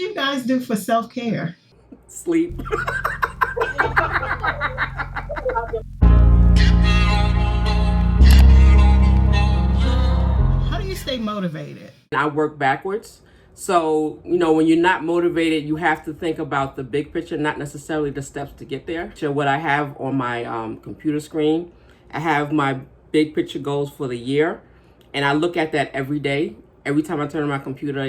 do you guys do for self-care? Sleep. How do you stay motivated? I work backwards. So, when you're not motivated, you have to think about the big picture, not necessarily the steps to get there. So what I have on my computer screen, I have my big picture goals for the year. And I look at that every day. Every time I turn on my computer,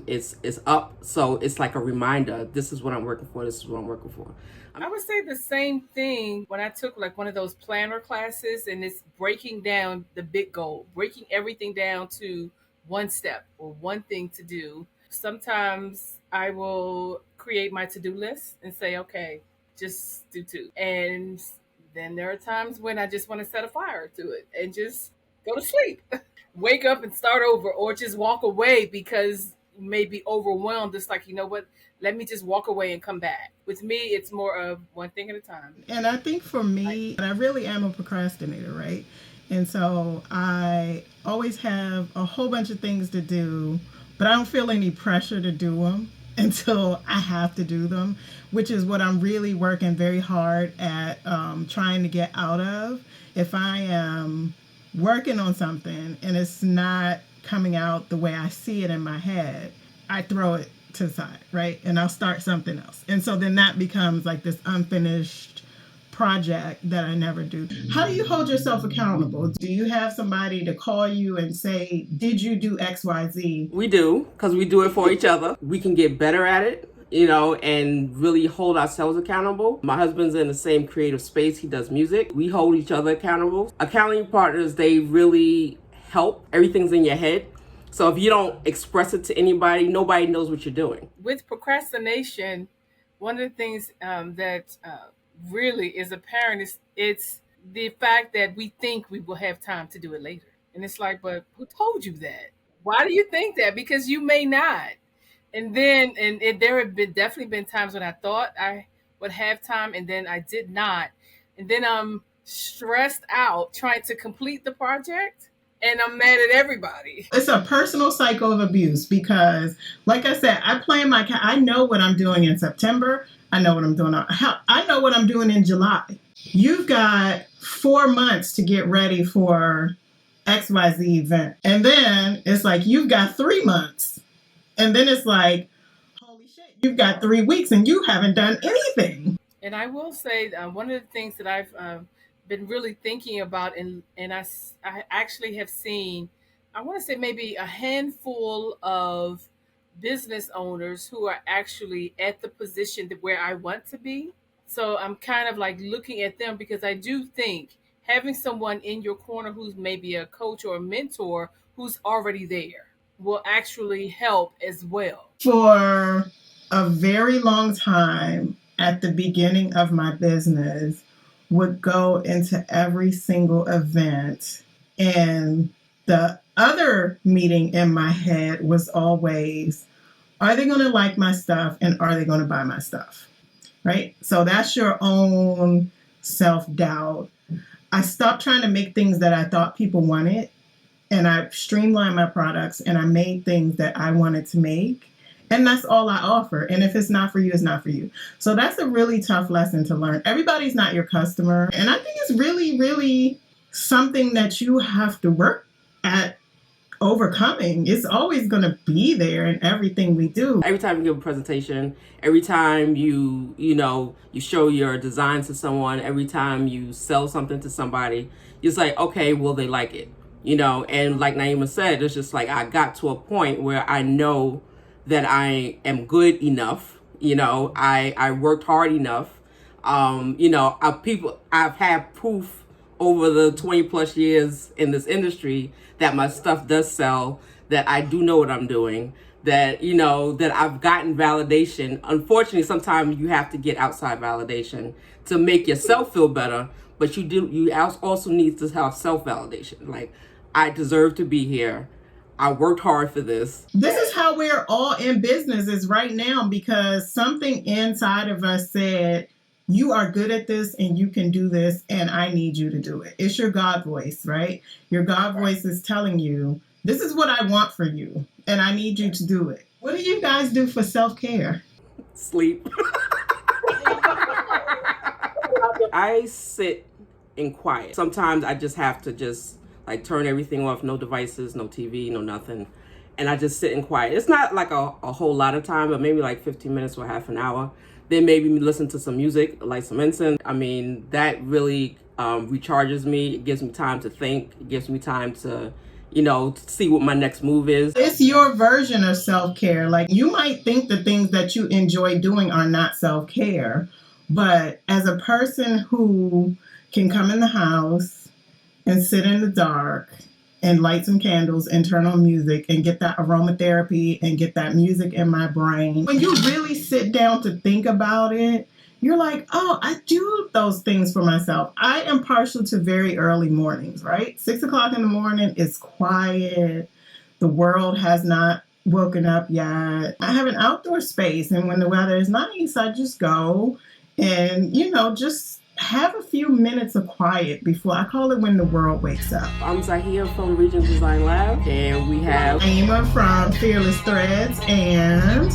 it's up. So it's like a reminder. This is what I'm working for. This is what I'm working for. I would say the same thing when I took like one of those planner classes, and it's breaking down the big goal, breaking everything down to one step or one thing to do. Sometimes I will create my to do list and say, okay, just do two. And then there are times when I just want to set a fire to it and just go to sleep, wake up and start over, or just walk away because you may be overwhelmed. It's like, you know what? Let me just walk away and come back. With me, it's more of one thing at a time. And I think for me, I really am a procrastinator, right? And so I always have a whole bunch of things to do, but I don't feel any pressure to do them until I have to do them, which is what I'm really working very hard at trying to get out of. If I am working on something and it's not coming out the way I see it in my head, I throw it to the side, right? And I'll start something else. And so then that becomes like this unfinished project that I never do. How do you hold yourself accountable? Do you have somebody to call you and say, did you do XYZ? We do, because we do it for each other. We can get better at it, and really hold ourselves accountable. My husband's in the same creative space. He does music. We hold each other accountable. Accounting partners, they really help. Everything's in your head. So if you don't express it to anybody, nobody knows what you're doing. With procrastination, one of the things that really is apparent is it's the fact that we think we will have time to do it later. And it's like, but who told you that? Why do you think that? Because you may not. There have been definitely been times when I thought I would have time and then I did not. And then I'm stressed out trying to complete the project and I'm mad at everybody. It's a personal cycle of abuse because, like I said, I know what I'm doing in September. I know what I'm doing. I know what I'm doing in July. You've got 4 months to get ready for XYZ event. And then it's like, you've got 3 months. And then it's like, holy shit, you've got 3 weeks and you haven't done anything. And I will say one of the things that I've been really thinking about, and I actually have seen, I want to say maybe a handful of business owners who are actually at the position that where I want to be. So I'm kind of like looking at them because I do think having someone in your corner who's maybe a coach or a mentor who's already there will actually help as well. For a very long time at the beginning of my business, would go into every single event, and the other meeting in my head was always, are they going to like my stuff and are they going to buy my stuff? Right? So that's your own self-doubt. I stopped trying to make things that I thought people wanted, and I streamlined my products and I made things that I wanted to make. And that's all I offer. And if it's not for you, it's not for you. So that's a really tough lesson to learn. Everybody's not your customer. And I think it's really, really something that you have to work at overcoming. It's always going to be there in everything we do. Every time you give a presentation, every time you show your design to someone, every time you sell something to somebody, it's like, okay, will they like it? And like Naima said, it's just like I got to a point where I know that I am good enough. I worked hard enough. I've had proof over the 20 plus years in this industry that my stuff does sell, that I do know what I'm doing, that, that I've gotten validation. Unfortunately, sometimes you have to get outside validation to make yourself feel better, but you also need to have self-validation. Like, I deserve to be here. I worked hard for this. This is how we're all in businesses right now because something inside of us said, you are good at this and you can do this and I need you to do it. It's your God voice, right? Your God voice is telling you, this is what I want for you and I need you to do it. What do you guys do for self-care? Sleep. I sit in quiet. Sometimes I just have to just like turn everything off, no devices, no TV, no nothing. And I just sit in quiet. It's not like a whole lot of time, but maybe like 15 minutes or half an hour. Then maybe listen to some music, light some incense. I mean, that really recharges me. It gives me time to think. It gives me time to, see what my next move is. It's your version of self-care. Like, you might think the things that you enjoy doing are not self-care, but as a person who can come in the house and sit in the dark and light some candles and turn on music and get that aromatherapy and get that music in my brain, when you really sit down to think about it, you're like, oh, I do those things for myself. I am partial to very early mornings, right? 6 o'clock in the morning is quiet. The world has not woken up yet. I have an outdoor space, and when the weather is nice, I just go and, just have a few minutes of quiet before, I call it when the world wakes up. I'm Zahia from Regions Design Lab, and we have Aima from Fearless Threads, and